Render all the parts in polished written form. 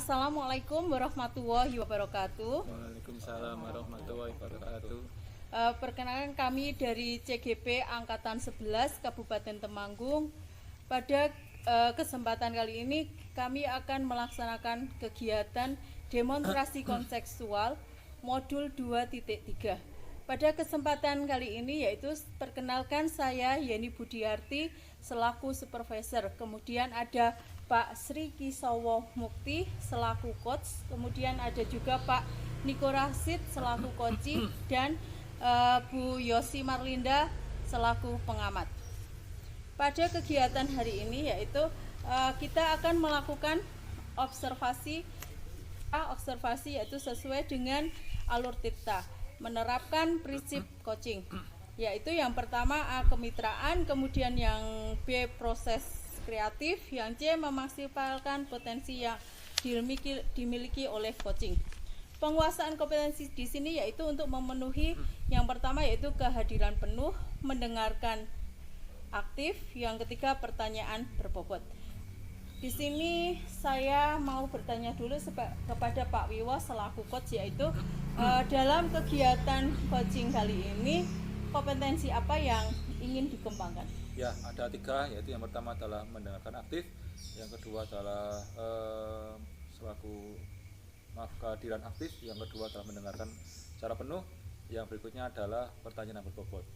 Assalamualaikum warahmatullahi wabarakatuh. Waalaikumsalam warahmatullahi wabarakatuh. Perkenalkan kami dari CGP Angkatan 11 Kabupaten Temanggung. Pada kesempatan kali ini kami akan melaksanakan kegiatan demonstrasi kontekstual modul 2.3. Pada kesempatan kali ini yaitu perkenalkan saya Yeni Budiarti selaku supervisor. Kemudian ada Pak Sri Kisowo Mukti selaku coach. Kemudian ada juga Pak Niko Rasid selaku koci dan Bu Yosi Marlinda selaku pengamat. Pada kegiatan hari ini yaitu kita akan melakukan observasi yaitu sesuai dengan alur tirta, menerapkan prinsip coaching, yaitu yang pertama A, kemitraan, kemudian yang B, proses kreatif, yang C, memaksimalkan potensi yang dimiliki oleh coaching. Penguasaan kompetensi di sini yaitu untuk memenuhi yang pertama yaitu kehadiran penuh, mendengarkan aktif, yang ketiga pertanyaan berbobot. Di sini saya mau bertanya dulu kepada Pak Wiwo selaku coach, yaitu dalam kegiatan coaching kali ini kompetensi apa yang ingin dikembangkan? Ya, ada 3, yaitu yang pertama adalah mendengarkan aktif, yang kedua adalah kehadiran aktif, yang kedua adalah mendengarkan secara penuh, yang berikutnya adalah pertanyaan berbobot.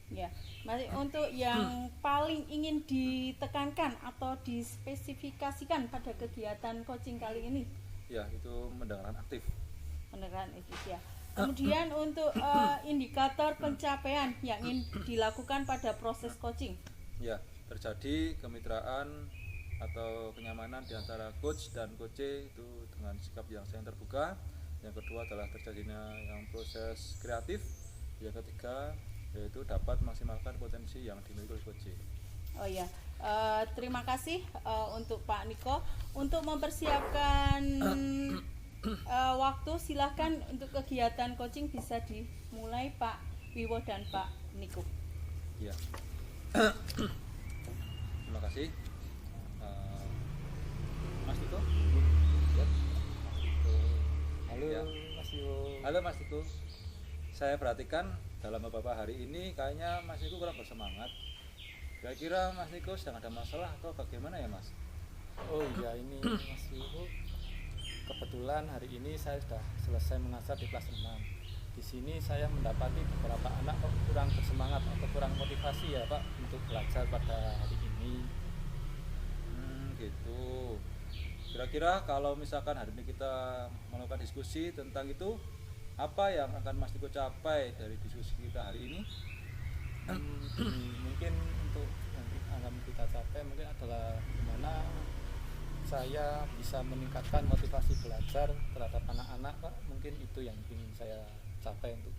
Ya, masih untuk yang paling ingin ditekankan atau dispesifikasikan pada kegiatan coaching kali ini? Ya, itu mendengarkan aktif. Mendengarkan aktif ya. Kemudian untuk indikator pencapaian yang ingin dilakukan pada proses coaching? Ya, terjadi kemitraan atau kenyamanan di antara coach dan coach itu dengan sikap yang saling terbuka. Yang kedua adalah terjadinya yang proses kreatif. Yang ketiga yaitu dapat maksimalkan potensi yang dimiliki oleh coach. Oh ya, terima kasih untuk Pak Niko. Untuk mempersiapkan waktu, silahkan untuk kegiatan coaching bisa dimulai Pak Wiwo dan Pak Niko. Ya, terima kasih. Mas Niko. Ya. Halo ya. Mas Niko. Halo Mas Niko. Saya perhatikan dalam beberapa hari ini kayaknya Mas Niko kurang bersemangat. Kira-kira Mas Niko sedang ada masalah atau bagaimana ya Mas? Oh iya, ini Mas Niko, kebetulan hari ini saya sudah selesai mengajar di kelas 6. Di sini saya mendapati beberapa anak kok kurang bersemangat atau kurang motivasi ya Pak untuk belajar pada hari ini. Gitu. Kira-kira kalau misalkan hari ini kita melakukan diskusi tentang itu, apa yang akan Mas Niko capai dari diskusi kita hari ini? Mungkin untuk nanti akan kita capai mungkin adalah gimana saya bisa meningkatkan motivasi belajar terhadap anak-anak Pak. Mungkin itu yang ingin saya capai untuk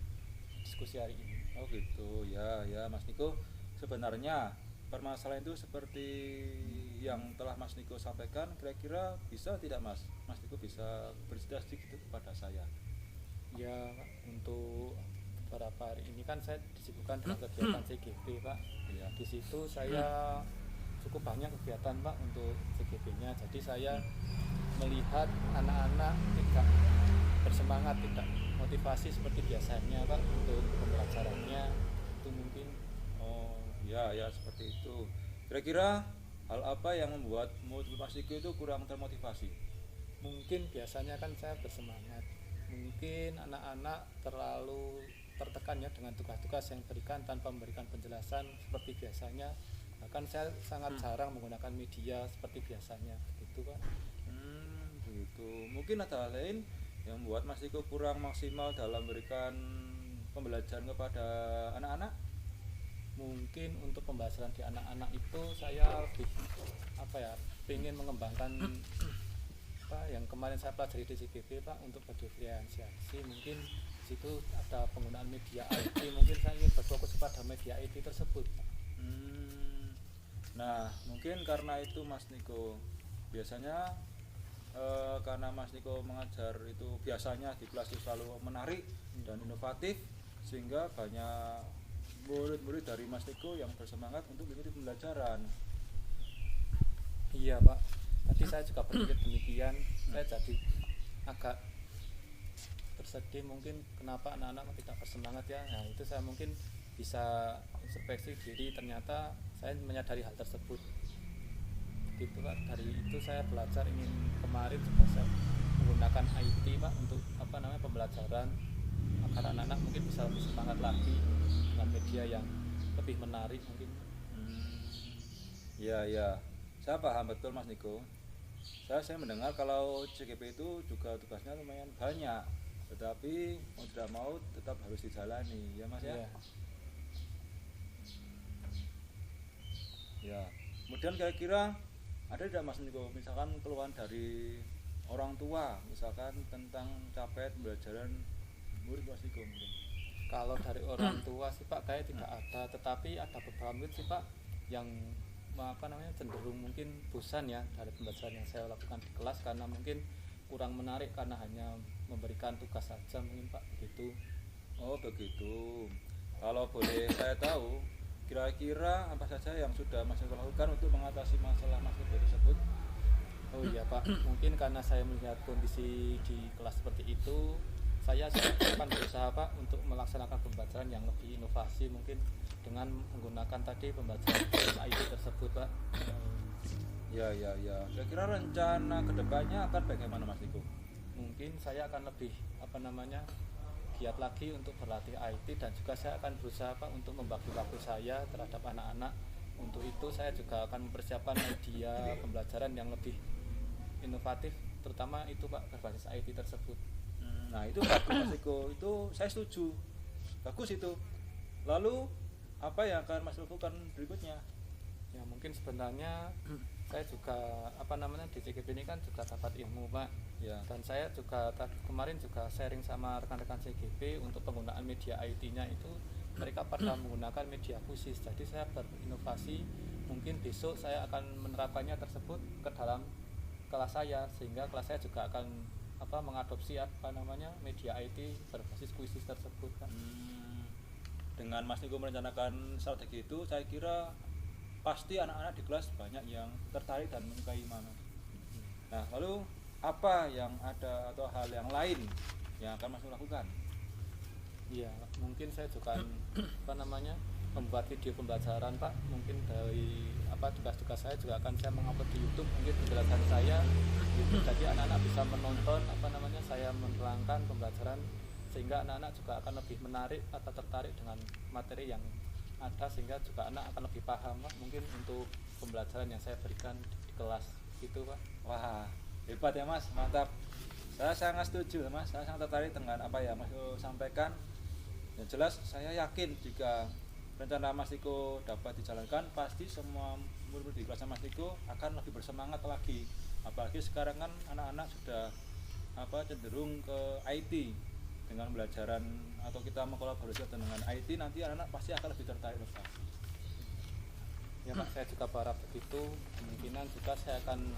diskusi hari ini. Oh gitu ya, ya Mas Niko. Sebenarnya permasalahan itu seperti yang telah Mas Niko sampaikan, kira-kira bisa tidak Mas Niko bisa bercerita sedikit kepada saya? Ya Pak, untuk beberapa hari ini kan saya disibukkan dengan kegiatan CGP Pak. Ya. Di situ saya cukup banyak kegiatan Pak untuk CGP-nya. Jadi saya melihat anak-anak tidak bersemangat, tidak motivasi seperti biasanya Pak untuk pembelajarannya. Itu mungkin. Oh ya, ya seperti itu. Kira-kira hal apa yang membuat Mas Niko itu kurang termotivasi? Mungkin biasanya kan saya bersemangat. Mungkin anak-anak terlalu tertekan ya dengan tugas-tugas yang diberikan tanpa memberikan penjelasan seperti biasanya. Bahkan saya sangat jarang menggunakan media seperti biasanya, begitu Pak. Begitu. Mungkin ada hal lain yang membuat Mas Niko kurang maksimal dalam memberikan pembelajaran kepada anak-anak? Mungkin untuk pembahasan di anak-anak itu saya lebih ingin mengembangkan Pak yang kemarin saya pelajari di CGP Pak untuk berdiferensiasi. Mungkin di situ ada penggunaan media IT, mungkin saya ingin berfokus pada media IT tersebut Pak. Nah mungkin karena itu Mas Niko biasanya karena Mas Niko mengajar itu biasanya di kelas itu selalu menarik dan inovatif, sehingga banyak murid-murid dari Mas Niko yang bersemangat untuk mengikuti pembelajaran. Iya Pak. Tadi saya juga berpikir demikian, saya jadi agak bersedih mungkin kenapa anak-anak tidak bersemangat ya. Nah itu saya mungkin bisa introspeksi diri, ternyata saya menyadari hal tersebut gitu Pak. Dari itu saya belajar, ingin kemarin juga saya menggunakan IT Pak untuk pembelajaran agar anak-anak mungkin bisa lebih semangat lagi dengan media yang lebih menarik mungkin. Ya, ya, saya paham betul Mas Niko. Saya mendengar kalau CGP itu juga tugasnya lumayan banyak, tetapi mau tidak mau tetap harus dijalani, ya Mas ya. Iya. Ya, kemudian kira-kira ada tidak Mas Niko misalkan keluhan dari orang tua misalkan tentang capaian pembelajaran murid Mas Niko mungkin? Kalau dari orang tua sih Pak kayak tidak ada, tetapi ada beberapa murid sih Pak yang cenderung mungkin bosan ya dari pembelajaran yang saya lakukan di kelas, karena mungkin kurang menarik karena hanya memberikan tugas saja mungkin Pak, begitu. Oh begitu. Kalau boleh saya tahu, kira-kira apa saja yang sudah Mas Niko lakukan untuk mengatasi masalah Mas Niko tersebut? Oh iya Pak, mungkin karena saya melihat kondisi di kelas seperti itu, saya akan berusaha Pak untuk melaksanakan pembelajaran yang lebih inovasi mungkin dengan menggunakan tadi pembelajaran IT tersebut Pak. Ya. Kira-kira rencana kedepannya akan bagaimana Mas Niko? Mungkin saya akan lebih giat lagi untuk berlatih IT, dan juga saya akan berusaha Pak untuk membagi waktu saya terhadap anak-anak. Untuk itu saya juga akan mempersiapkan media pembelajaran yang lebih inovatif, terutama itu Pak berbasis IT tersebut. Nah itu bagus Mas Niko, itu saya setuju, bagus itu. Lalu apa yang akan Mas lakukan berikutnya? Ya mungkin sebenarnya saya juga di CGP ini kan juga dapat ilmu Pak Ya. dan saya juga kemarin juga sharing sama rekan-rekan CGP untuk penggunaan media IT-nya itu mereka pada menggunakan media khusus, jadi saya berinovasi, mungkin besok saya akan menerapkannya tersebut ke dalam kelas saya, sehingga kelas saya juga akan mengadopsi media IT berbasis khusus tersebut Pak. Dengan Mas Niko merencanakan strategi itu, saya kira pasti anak-anak di kelas banyak yang tertarik dan menyukai mana. Nah, lalu apa yang ada atau hal yang lain yang akan Mas lakukan? Iya, mungkin saya juga membuat video pembelajaran Pak. Mungkin dari tugas-tugas saya juga akan saya mengupload di YouTube mungkin penjelasan saya gitu. Jadi anak-anak bisa menonton saya menerangkan pembelajaran, sehingga anak-anak juga akan lebih menarik atau tertarik dengan materi yang ada, sehingga juga anak akan lebih paham Pak mungkin untuk pembelajaran yang saya berikan di kelas gitu Pak. Wah, hebat ya Mas, mantap. Saya sangat setuju Mas, saya sangat tertarik dengan apa yang Mas Niko sampaikan. Yang jelas saya yakin jika rencana Mas Niko dapat dijalankan, pasti semua murid di kelas Mas Niko akan lebih bersemangat lagi. Apalagi sekarang kan anak-anak sudah cenderung ke IT. Dengan pembelajaran atau kita mengkolaborasi dengan IT, nanti anak-anak pasti akan lebih tertarik Pak. Ya Pak, saya juga berharap begitu. Kemungkinan juga saya akan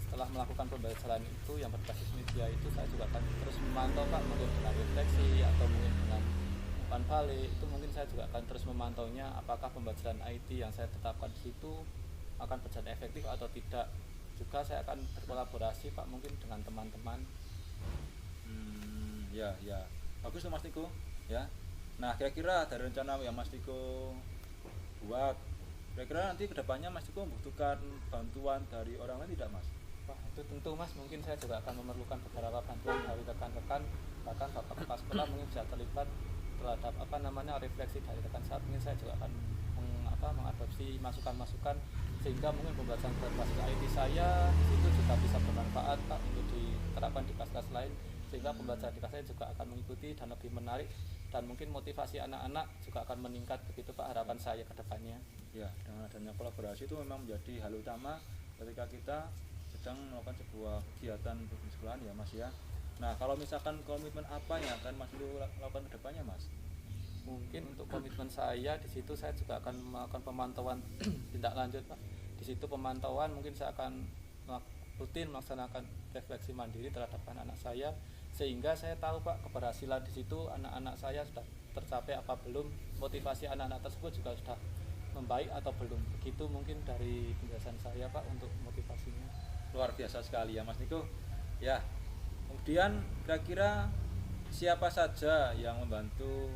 setelah melakukan pembelajaran itu yang berbasis media itu, saya juga akan terus memantau Pak, mungkin dengan refleksi atau mungkin dengan umpan balik. Itu mungkin saya juga akan terus memantaunya, apakah pembelajaran IT yang saya tetapkan di situ akan berjalan efektif atau tidak. Juga saya akan berkolaborasi Pak mungkin dengan teman-teman. Ya, bagus tuh Mas Niko ya. Nah, kira-kira dari rencana yang Mas Niko buat, kira-kira nanti kedepannya Mas Niko membutuhkan bantuan dari orang lain tidak Mas? Wah, itu tentu Mas, mungkin saya juga akan memerlukan beberapa bantuan dari rekan-rekan, bahkan Bapak Kepala Sekolah mungkin bisa terlibat terhadap refleksi dari rekan saat. Mungkin saya juga akan mengadopsi masukan-masukan, sehingga mungkin pembelajaran berbasis IT saya di situ juga bisa bermanfaat Pak untuk diterapkan di kelas-kelas lain, sehingga pembelajaran di kelas saya juga akan mengikuti dan lebih menarik, dan mungkin motivasi anak-anak juga akan meningkat, begitu Pak harapan saya ke depannya. Ya, dengan adanya kolaborasi itu memang menjadi hal utama ketika kita sedang melakukan sebuah kegiatan di sekolahan ya Mas ya. Nah, kalau misalkan komitmen apa yang akan Mas lakukan ke depannya Mas? Mungkin untuk komitmen saya di situ, saya juga akan melakukan pemantauan tindak lanjut Pak. Di situ pemantauan mungkin saya akan rutin melaksanakan refleksi mandiri terhadap anak-anak saya, sehingga saya tahu Pak keberhasilan di situ anak-anak saya sudah tercapai apa belum, motivasi anak-anak tersebut juga sudah membaik atau belum. Begitu mungkin dari penjelasan saya Pak untuk motivasinya. Luar biasa sekali ya Mas Niko. Ya, kemudian kira-kira siapa saja yang membantu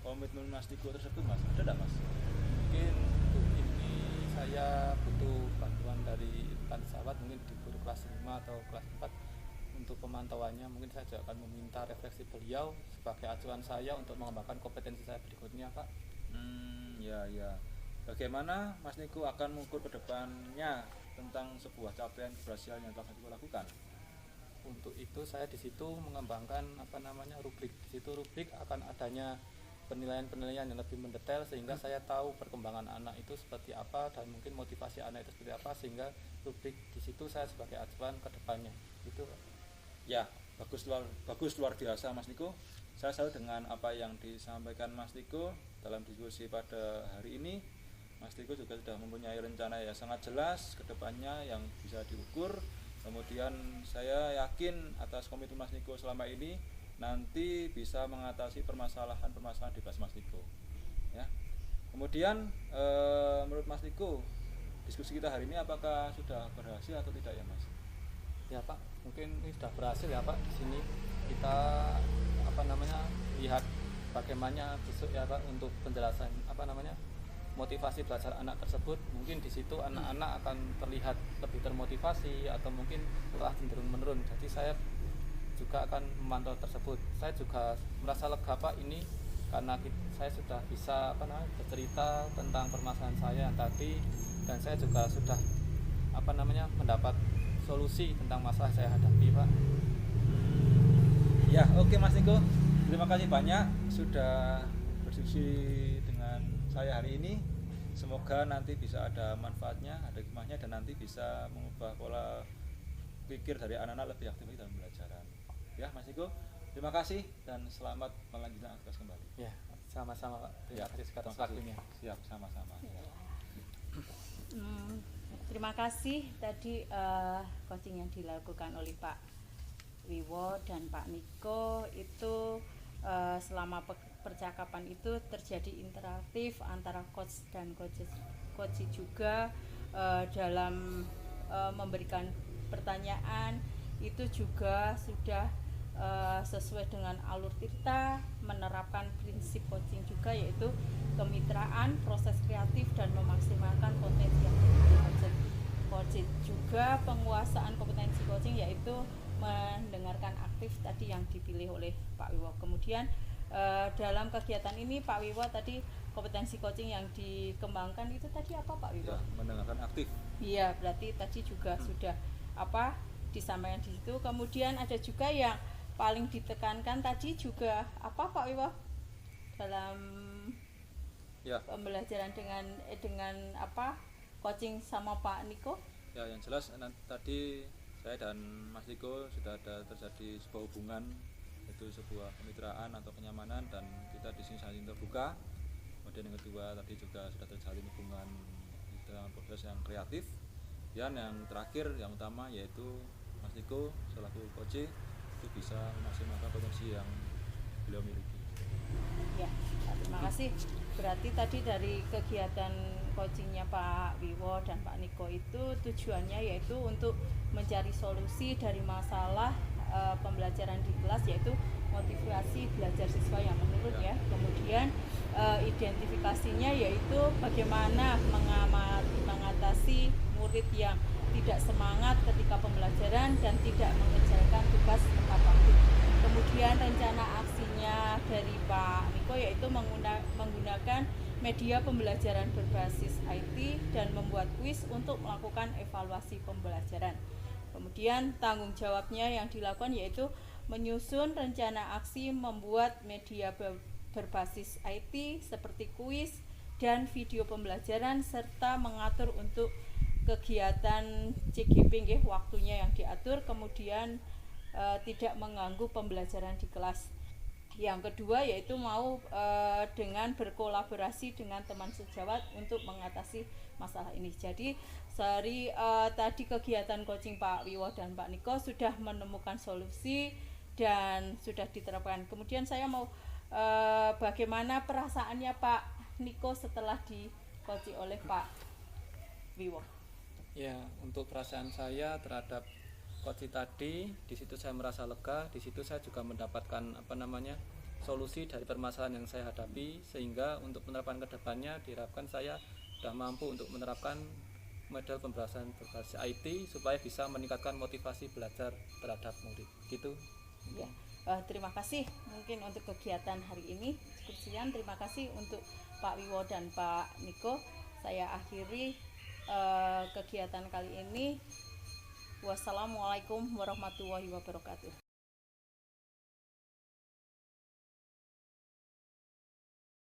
komitmen Mas Niko tersebut Mas? Ada tidak Mas? Mungkin untuk ini saya butuh bantuan dari intan pesawat, mungkin di guru kelas 5 atau kelas 4 untuk pemantauannya. Mungkin saya juga akan meminta refleksi beliau sebagai acuan saya untuk mengembangkan kompetensi saya berikutnya Pak. Ya. Bagaimana Mas Niko akan mengukur ke depannya tentang sebuah capaian keberhasilan yang telah Mas Niko lakukan? Untuk itu saya di situ mengembangkan rubrik. Di situ rubrik akan adanya penilaian-penilaian yang lebih mendetail sehingga saya tahu perkembangan anak itu seperti apa dan mungkin motivasi anak itu seperti apa, sehingga rubrik di situ saya sebagai acuan ke depannya. Itu Ya, bagus luar biasa Mas Niko. Saya salut dengan apa yang disampaikan Mas Niko dalam diskusi pada hari ini. Mas Niko juga sudah mempunyai rencana yang sangat jelas ke depannya yang bisa diukur. Kemudian saya yakin atas komitmen Mas Niko selama ini nanti bisa mengatasi permasalahan di kelas Mas Niko. Ya. Kemudian menurut Mas Niko, diskusi kita hari ini apakah sudah berhasil atau tidak ya Mas? ya Pak, mungkin ini sudah berhasil ya Pak. Di sini kita lihat bagaimana besok ya Pak untuk penjelasan motivasi belajar anak tersebut. Mungkin di situ anak-anak akan terlihat lebih termotivasi atau mungkin telah cenderung menurun. Jadi saya juga akan memantau tersebut. Saya juga merasa lega Pak ini karena saya sudah bisa bercerita tentang permasalahan saya yang tadi, dan saya juga sudah mendapat solusi tentang masalah saya hadapi Pak. Ya, oke Mas Niko. Terima kasih banyak sudah berdiskusi dengan saya hari ini. Semoga nanti bisa ada manfaatnya, ada hikmahnya, dan nanti bisa mengubah pola pikir dari anak-anak lebih aktif dalam pembelajaran. Ya, Mas Niko, terima kasih dan selamat melanjutkan aktivitas kembali. Ya, sama-sama Pak. Terima kasih atas waktunya. Siap, sama-sama. Terima kasih tadi coaching yang dilakukan oleh Pak Wiwo dan Pak Niko itu selama percakapan itu terjadi interaktif antara coach dan coach juga dalam memberikan pertanyaan itu juga sudah sesuai dengan alur tirta, menerapkan prinsip coaching juga, yaitu kemitraan, proses kreatif, dan memaksimalkan potensi yang dimiliki coaching. Juga penguasaan kompetensi coaching, yaitu mendengarkan aktif tadi yang dipilih oleh Pak Wiwo. Kemudian dalam kegiatan ini Pak Wiwo tadi kompetensi coaching yang dikembangkan itu tadi apa Pak Wiwo? Ya, mendengarkan aktif. Iya, berarti tadi juga sudah disampaikan di situ. Kemudian ada juga yang paling ditekankan tadi juga apa Pak Wiwo dalam pembelajaran dengan coaching sama Pak Niko? Ya, yang jelas tadi saya dan Mas Niko sudah ada terjadi sebuah hubungan, itu sebuah kemitraan atau kenyamanan, dan kita di sini saling terbuka. Kemudian yang kedua tadi juga sudah terjalin hubungan dalam proses yang kreatif. Dan yang terakhir yang utama yaitu Mas Niko selaku coach itu bisa memaksimalkan potensi yang beliau miliki. Ya, terima kasih. Berarti tadi dari kegiatan coachingnya Pak Wiwo dan Pak Niko itu tujuannya yaitu untuk mencari solusi dari masalah pembelajaran di kelas, yaitu motivasi belajar siswa yang menurun ya. Kemudian identifikasinya yaitu bagaimana mengatasi murid yang tidak semangat ketika pembelajaran dan tidak mengerjakan tugas tepat waktu. Kemudian rencana aksinya dari Pak Niko yaitu menggunakan media pembelajaran berbasis IT dan membuat kuis untuk melakukan evaluasi pembelajaran. Kemudian tanggung jawabnya yang dilakukan yaitu menyusun rencana aksi membuat media berbasis IT seperti kuis dan video pembelajaran, serta mengatur untuk kegiatan CGP waktunya yang diatur, kemudian tidak mengganggu pembelajaran di kelas. Yang kedua yaitu dengan berkolaborasi dengan teman sejawat untuk mengatasi masalah ini. Jadi tadi kegiatan coaching Pak Wiwo dan Pak Niko sudah menemukan solusi dan sudah diterapkan. Kemudian saya mau bagaimana perasaannya Pak Niko setelah Koci oleh Pak Wiwo. Ya, untuk perasaan saya terhadap Koci tadi, di situ saya merasa lega, di situ saya juga mendapatkan solusi dari permasalahan yang saya hadapi, sehingga untuk penerapan kedepannya diharapkan saya sudah mampu untuk menerapkan model pembelajaran berbasis IT supaya bisa meningkatkan motivasi belajar terhadap murid. Gitu. Ya, terima kasih mungkin untuk kegiatan hari ini. Cukup sekian, terima kasih untuk Pak Wiwo dan Pak Niko. Saya akhiri kegiatan kali ini. Wassalamualaikum warahmatullahi wabarakatuh.